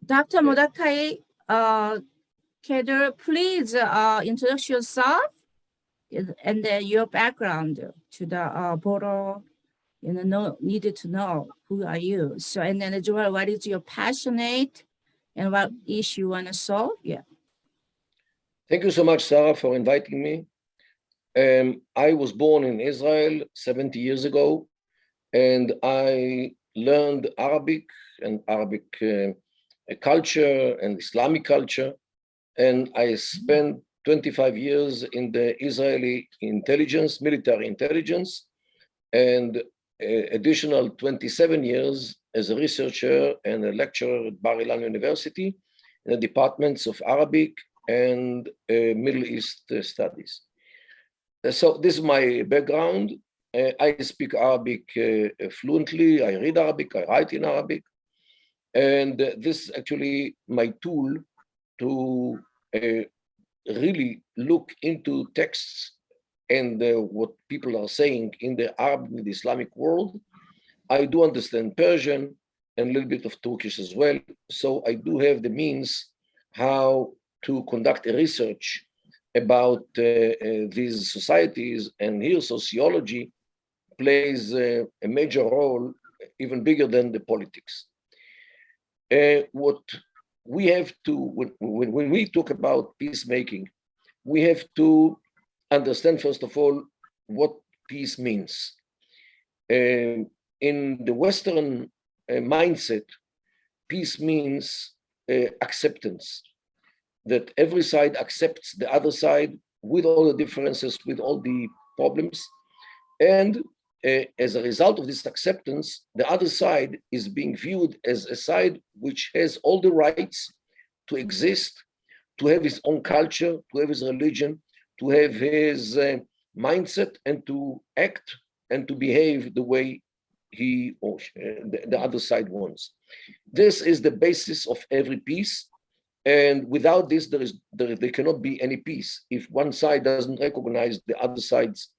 Dr. Mordechai Kedar, please introduce yourself and your background to the board. Needed to know who are you. So, and then Joel, what is your passionate and what issue you want to solve? Yeah. Thank you so much, Sarah, for inviting me. I was born in Israel 70 years ago, and I learned Arabic and Arabic culture and Islamic culture. And I spent 25 years in the Israeli intelligence, military intelligence, and additional 27 years as a researcher and a lecturer at Bar-Ilan University in the departments of Arabic and Middle East studies. So this is my background. I speak Arabic fluently. I read Arabic, I write in Arabic. And this is actually my tool to really look into texts and what people are saying in the Arab and the Islamic world. I do understand Persian and a little bit of Turkish as well. So I do have the means how to conduct a research about these societies. And here sociology plays a major role, even bigger than the politics. What we have to, when we talk about peacemaking, we have to understand, first of all, what peace means. In the Western mindset, peace means acceptance, that every side accepts the other side with all the differences, with all the problems. And as a result of this acceptance, the other side is being viewed as a side which has all the rights to exist, to have his own culture, to have his religion, to have his mindset, and to act and to behave the way he or the other side wants. This is the basis of every peace. And without this, there cannot be any peace. If one side doesn't recognize the other side's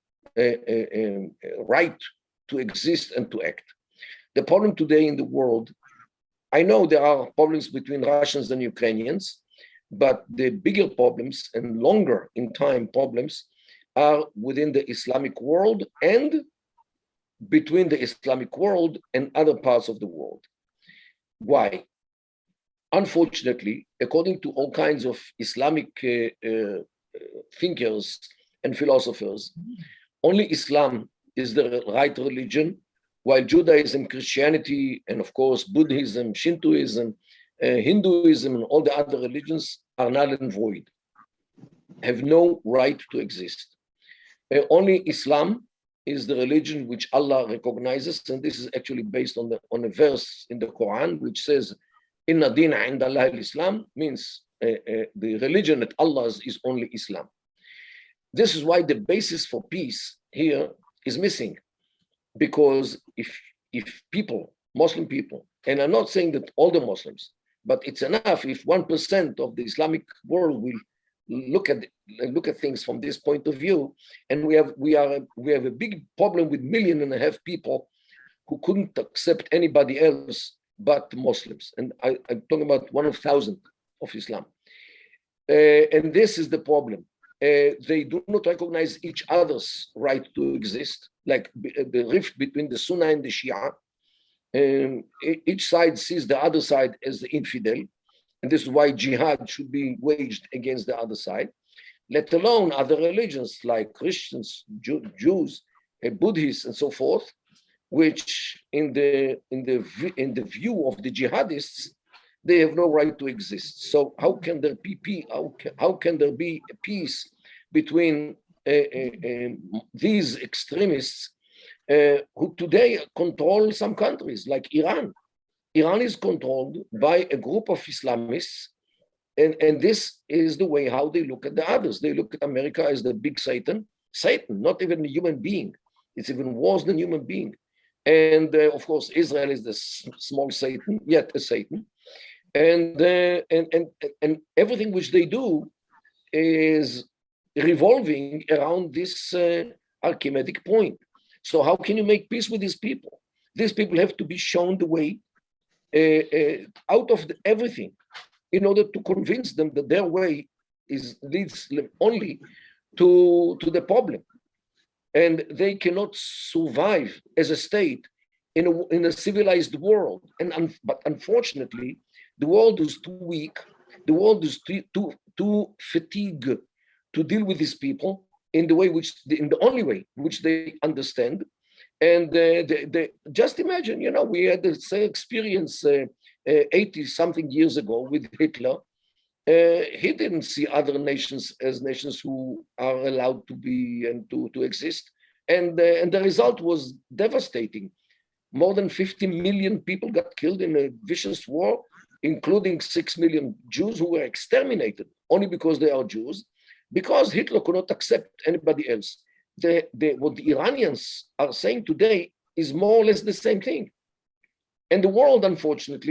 right to exist and to act. The problem today in the world, I know there are problems between Russians and Ukrainians, but the bigger problems and longer in time problems are within the Islamic world and between the Islamic world and other parts of the world. Why? Unfortunately, according to all kinds of Islamic thinkers and philosophers, only Islam is the right religion, while Judaism, Christianity, and of course Buddhism, Shintoism, Hinduism, and all the other religions are null and void, have no right to exist. Only Islam is the religion which Allah recognizes, and this is actually based on a verse in the Quran which says, "Inna dina inda Allah al-Islam," means the religion that Allah is only Islam. This is why the basis for peace here is missing, because if people, Muslim people, and I'm not saying that all the Muslims, but it's enough if 1% of the Islamic world will look at things from this point of view, and we have a big problem with 1.5 million people who couldn't accept anybody else but Muslims, and I'm talking about 1 of 1,000 of Islam, and this is the problem. They do not recognize each other's right to exist, like the rift between the Sunnah and the Shia. Each side sees the other side as the infidel, and this is why jihad should be waged against the other side, let alone other religions like Christians, Jews, Buddhists, and so forth, which in the view of the jihadists, they have no right to exist. So how can there be a peace between these extremists who today control some countries like Iran? Iran is controlled by a group of Islamists, and this is the way how they look at the others. They look at America as the big Satan, not even a human being. It's even worse than human being. And of course, Israel is the small Satan, yet a Satan. And everything which they do is revolving around this Archimedes point. So how can you make peace with these people? These people have to be shown the way out of everything in order to convince them that their way leads them only to the problem. And they cannot survive as a state in a civilized world. But unfortunately, the world is too weak. The world is too fatigued to deal with these people in the only way which they understand. And just imagine, we had the same experience 80 something years ago with Hitler. He didn't see other nations as nations who are allowed to be and to exist. And the result was devastating. More than 50 million people got killed in a vicious war, including 6 million Jews who were exterminated only because they are Jews, because Hitler could not accept anybody else. What the Iranians are saying today is more or less the same thing. And the world, unfortunately,